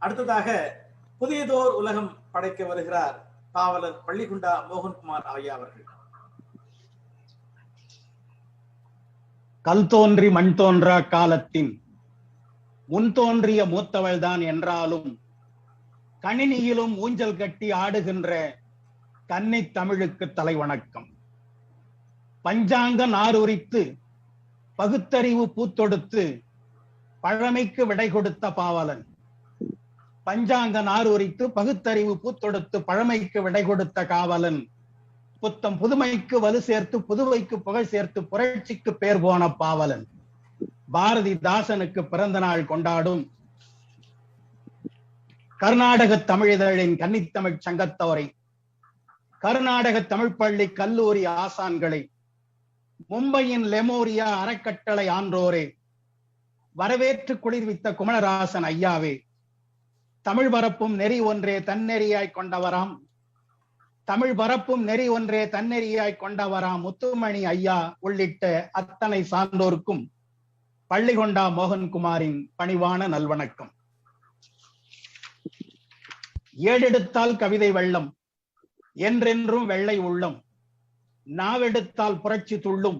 அடுத்ததாக புதியதோர் உலகம் படைக்க வருகிறார் பாவலர் பள்ளிகுண்டா மோகன்குமார் ஐயா அவர்கள். கல் தோன்றி மண் தோன்றா காலத்தின் முன் தோன்றிய மூத்தவள்தான் என்றாலும் கணினியிலும் ஊஞ்சல் கட்டி ஆடுகின்ற கன்னி தமிழுக்கு தலைவணக்கம். பஞ்சாங்க நாருரித்து பகுத்தறிவு பூத்தொடுத்து பழமைக்கு விடை கொடுத்த பாவலன். பஞ்சாங்க நாருரித்து பகுத்தறிவு பூத்தொடுத்து பழமைக்கு விடை கொடுத்த காவலன். புத்தம் புதுமைக்கு வலு சேர்த்து புதுவைக்கு புகழ் சேர்த்து புரட்சிக்கு பேர் போன பாவலன். பாரதிதாசனுக்கு பிறந்த நாள் கொண்டாடும் கர்நாடக தமிழிதழின் கன்னித்தமிழ் சங்கத்தவரை, கர்நாடக தமிழ் பள்ளி கல்லூரி ஆசான்களை, மும்பையின் லெமோரியா அறக்கட்டளை ஆன்றோரே, வரவேற்று குளிர்வித்த குமரராசன் ஐயாவே, தமிழ் பரப்பும் நெறி ஒன்றே தன்னெறியாய் கொண்டவராம், தமிழ் பரப்பும் நெறி ஒன்றே தன்னெறியாய் கொண்டவராம் முத்துமணி ஐயா உள்ளிட்ட அத்தனை சான்றோருக்கும் பள்ளிகொண்டா மோகன்குமாரின் பணிவான நல்வணக்கம். ஏடெடுத்தால் கவிதை வெள்ளம், என்றென்றும் வெள்ளை உள்ளம், நாவெடுத்தால் புரட்சி துள்ளும்,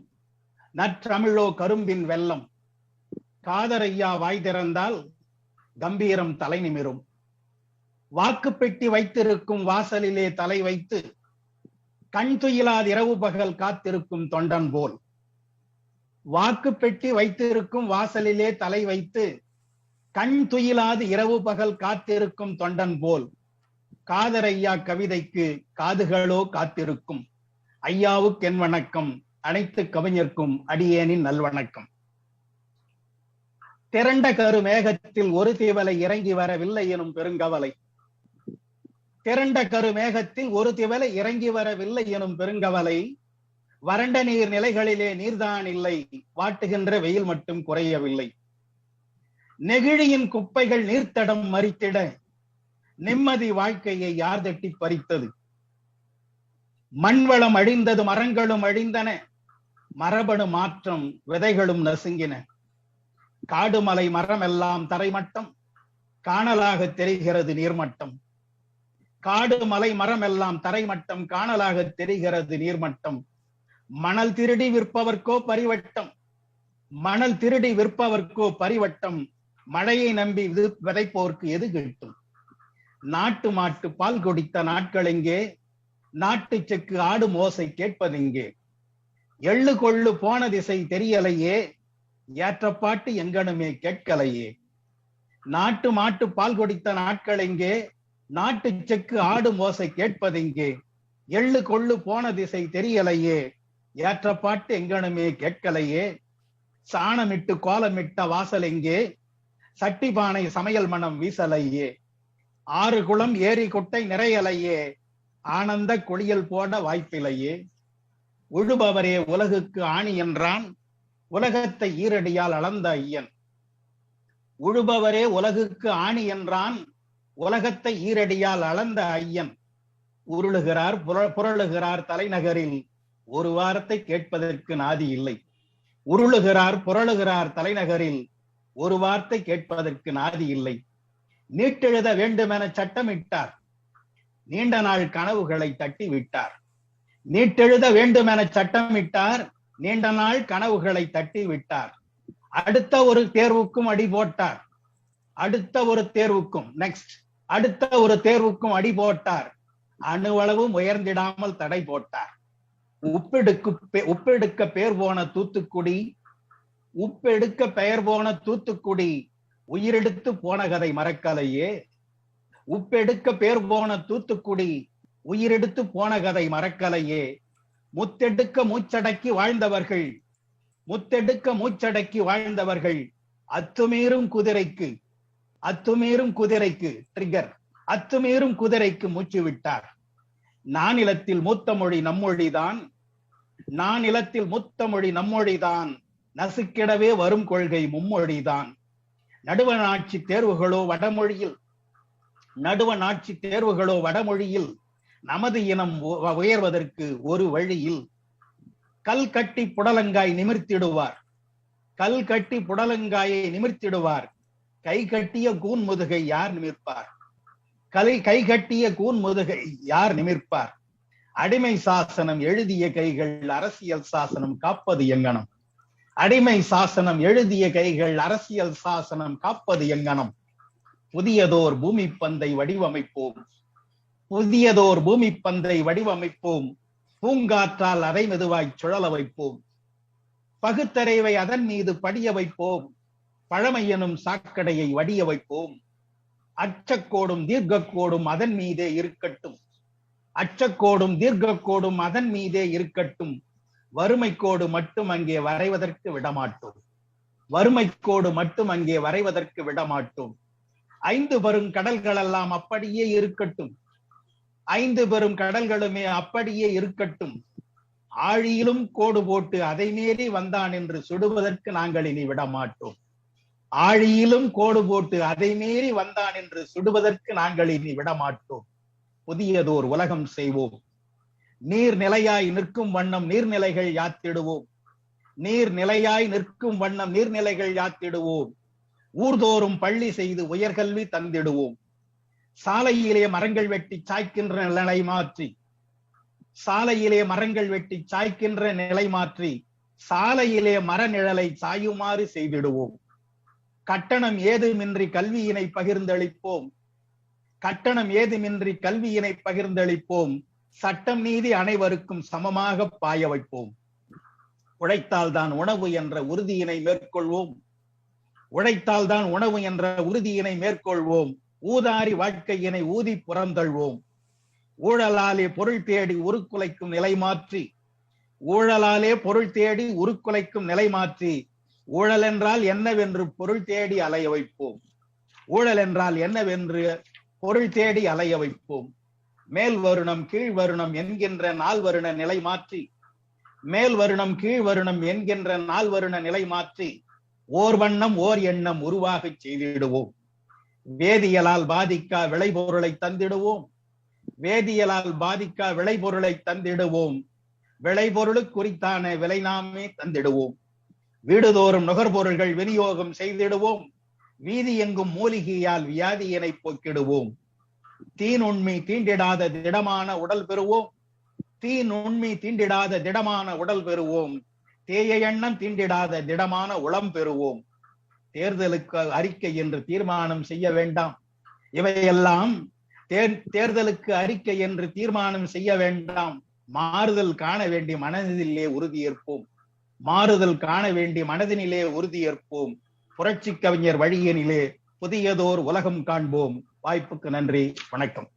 நற்றமிழோ கரும்பின் வெள்ளம், காதரையா வாய் திறந்தால் கம்பீரம் தலை நிமிரும், வாக்கு பெட்டி வைத்திருக்கும் வாசலிலே தலை வைத்து கண் துயிலாது இரவு பகல் காத்திருக்கும் தொண்டன் போல், வாக்கு பெட்டி வைத்திருக்கும் வாசலிலே தலை வைத்து கண் துயிலாது இரவு பகல் காத்திருக்கும் தொண்டன் போல், காதரையா கவிதைக்கு காதுகளோ காத்திருக்கும். ஐயாவுக்கு என் வணக்கம், அனைத்து கவிஞர்க்கும் அடியேனின் நல்வணக்கம். திரண்ட கரு மேகத்தில் ஒரு திவலை இறங்கி வரவில்லை எனும் பெருங்கவலை, திரண்ட கரு மேகத்தில் ஒரு திவலை இறங்கி வரவில்லை எனும் பெருங்கவலை, வறண்ட நீர் நிலைகளிலே நீர்தான் இல்லை, வாட்டுகின்ற வெயில் மட்டும் குறையவில்லை, நெகிழியின் குப்பைகள் நீர்த்தடம் மறித்திட நிம்மதி வாழ்க்கையை யார் தட்டி பறித்தது, மண்வளம் அழிந்தது மரங்களும் அழிந்தன, மரபணு மாற்றம் விதைகளும் நசுங்கின, காடுமலை மரம் எல்லாம் தரைமட்டம், காணலாக தெரிகிறது நீர்மட்டம், காடு மலை மரம் எல்லாம் தரைமட்டம், காணலாக தெரிகிறது நீர்மட்டம், மணல் திருடி விற்பவர்க்கோ பரிவட்டம், மணல் திருடி விற்பவர்க்கோ பரிவட்டம், மழையை நம்பி விதைப்போர்க்கு எது கிட்டும், நாட்டு மாட்டு பால் குடித்த நாட்கள் எங்கே, நாட்டு செக்கு ஆடு மோசை கேட்பதெங்கே, எள்ளு கொள்ளு போன திசை தெரியலையே, ஏற்றப்பாட்டு எங்கனுமே கேட்கலையே, நாட்டு மாட்டு பால் குடித்த நாட்கள் எங்கே, நாட்டு செக்கு ஆடு மோசை கேட்பதெங்கே, எள்ளு கொள்ளு போன திசை தெரியலையே, ஏற்றப்பாட்டு எங்கனுமே கேட்கலையே, சாணமிட்டு கோலமிட்ட வாசல் எங்கே, சட்டி பானை சமையல் மனம் வீசலையே, ஆறு குளம் ஏரி குட்டை நிறையலையே, ஆனந்த குளியல் போட வாய்ப்பிலையே, உழுபவரே உலகுக்கு ஆணி என்றான், உலகத்தை ஈரடியால் அளந்த ஐயன், உழுபவரே உலகுக்கு ஆணி என்றான், உலகத்தை ஈரடியால் அளந்த ஐயன், உருளுகிறார் புரளுகிறார் தலைநகரில் ஒரு வாரத்தை கேட்பதற்கு நாதி இல்லை, உருளுகிறார் புரளுகிறார் தலைநகரில் ஒரு வார்த்தை கேட்பதற்கு நாதி இல்லை, நீட்டெழுத வேண்டுமென சட்டமிட்டார், நீண்ட நாள் கனவுகளை தட்டி விட்டார், நீட்டெழுத வேண்டுமென சட்டமிட்டார், நீண்ட நாள் கனவுகளை தட்டி விட்டார், அடுத்த ஒரு தேர்வுக்கும் அடி போட்டார், அடுத்த ஒரு தேர்வுக்கும் அடுத்த ஒரு தேர்வுக்கும் அடி போட்டார், அணுவளவும் உயர்ந்திடாமல் தடை போட்டார், உப்பெடுக்க பெயர் போன தூத்துக்குடி, உப்பெடுக்க பெயர் போன தூத்துக்குடி, உயிரெடுத்து போன கதை மறக்கலையே, உப்பெடுக்க பேர் போன தூத்துக்குடி, உயிரெடுத்து போன கதை மறக்கலையே, முத்தெடுக்க மூச்சடக்கி வாழ்ந்தவர்கள், முத்தெடுக்க மூச்சடக்கி வாழ்ந்தவர்கள், அத்துமீறும் குதிரைக்கு ட்ரிகர், அத்துமீறும் குதிரைக்கு மூச்சு விட்டார், நானிலத்தில் மூத்த மொழி நம்மொழிதான், நானிலத்தில் மூத்த மொழி நம்மொழிதான், நசுக்கிடவே வரும் கொள்கை மும்மொழிதான், நடுவணாட்சி தேர்வுகளோ வடமொழியில், நமது இனம் உயர்வதற்கு ஒரு வழியில், கல் கட்டி புடலங்காய் நிமிர்த்திடுவார், கல் கட்டி புடலங்காயை நிமிர்த்திடுவார், கை கட்டிய கூன் முதுகை யார் நிமிர்ப்பார்? கை கட்டிய கூன் முதுகை யார் நிமிர்ப்பார்? அடிமை சாசனம் எழுதிய கைகள் அரசியல் சாசனம் காப்பது எங்கனம்? அடிமை சாசனம் எழுதிய கைகள் அரசியல் சாசனம் காப்பது எங்கனம்? புதியதோர் பூமி பந்தை வடிவமைப்போம், புதியதோர் பூமி பந்தை வடிவமைப்போம், பூங்காற்றால் அதை மெதுவாய் சுழல வைப்போம், பகுத்தறிவை அதன் மீது படிய வைப்போம், பழமை எனும் சாக்கடையை வடிய வைப்போம், அச்சக்கோடும் தீர்க்கக்கோடும் அதன் மீதே இருக்கட்டும், அச்சக்கோடும் தீர்க்கக்கோடும் அதன் மீதே இருக்கட்டும், வறுமைக்கோடு மட்டும் அங்கே வரைவதற்கு விடமாட்டோம், வறுமைக்கோடு மட்டும் அங்கே வரைவதற்கு விடமாட்டோம், 5 பெரும் கடல்கள் எல்லாம் அப்படியே இருக்கட்டும், 5 பெரும் கடல்களுமே அப்படியே இருக்கட்டும், ஆழியிலும் கோடு போட்டு அதை மீறி வந்தான் என்று சுடுவதற்கு நாங்கள் இனி விடமாட்டோம், ஆழியிலும் கோடு போட்டு அதை மீறி வந்தான் என்று சுடுவதற்கு நாங்கள் இனி விடமாட்டோம். புதியதோர் உலகம் செய்வோம், நீர் நிலையாய் நிற்கும் வண்ணம் நீர்நிலைகள் யாத்திடுவோம், நீர் நிலையாய் நிற்கும் வண்ணம் நீர்நிலைகள் யாத்திடுவோம், ஊர்தோறும் பள்ளி செய்து உயர்கல்வி தந்திடுவோம், சாலையிலே மரங்கள் வெட்டி சாய்க்கின்ற நிலை மாற்றி, சாலையிலே மரங்கள் வெட்டி சாய்க்கின்ற நிலை மாற்றி சாலையிலே மர நிழலை சாயுமாறு செய்திடுவோம், கட்டணம் ஏதுமின்றி கல்வியினை பகிர்ந்தளிப்போம், கட்டணம் ஏதுமின்றி கல்வியினை பகிர்ந்தளிப்போம், சட்டம் நீதி அனைவருக்கும் சமமாக பாய வைப்போம், உழைத்தால் தான் உணவு என்ற உறுதியினை மேற்கொள்வோம், உழைத்தால் தான் உணவு என்ற உறுதியினை மேற்கொள்வோம், ஊதாரி வாழ்க்கையினை ஊதி புறந்தள்வோம், ஊழலாலே பொருள் தேடி உருக்குலைக்கும் நிலை மாற்றி, ஊழலாலே பொருள் தேடி உருக்குலைக்கும் நிலை மாற்றி, ஊழல் என்றால் என்னவென்று பொருள் தேடி அலைய வைப்போம், ஊழல் என்றால் என்னவென்று பொருள் தேடி அலைய வைப்போம், மேல் வருணம் கீழ் வருணம் என்கின்ற 4 வருண நிலை மாற்றி, மேல் வருணம் கீழ் வருணம் என்கின்ற 4 வருண நிலை மாற்றி ஓர் வண்ணம் ஓர் எண்ணம் உருவாக செய்திடுவோம், வேதியியலால் பாதிக்கா விளைபொருளை தந்திடுவோம், வேதியியலால் பாதிக்கா விளைபொருளை தந்திடுவோம், விளைபொருளுக்கு குறித்தான விலை நாமே தந்திடுவோம், வீடுதோறும் நுகர்பொருள்கள் விநியோகம் செய்திடுவோம், வீதி எங்கும் மூலிகையால் வியாதியினை போக்கிடுவோம், தீநுண்மை தீண்டிடாத திடமான உடல் பெறுவோம், தீநுண்மை தீண்டிடாத திடமான உடல் பெறுவோம், தேய எண்ணம் தீண்டிடாத திடமான உளம் பெறுவோம், தேர்தலுக்கு அறிக்கை என்று தீர்மானம் செய்ய வேண்டாம், இவையெல்லாம் தேர்தலுக்கு அறிக்கை என்று தீர்மானம் செய்ய வேண்டாம், மாறுதல் காண வேண்டிய மனதிலே உறுதியேற்போம், மாறுதல் காண வேண்டிய மனதினிலே உறுதியேற்போம், புரட்சி கவிஞர் வழியினிலே புதியதோர் உலகம் காண்போம். வாய்ப்புக்கு நன்றி, வணக்கம்.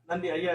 நன்றி ஐயா.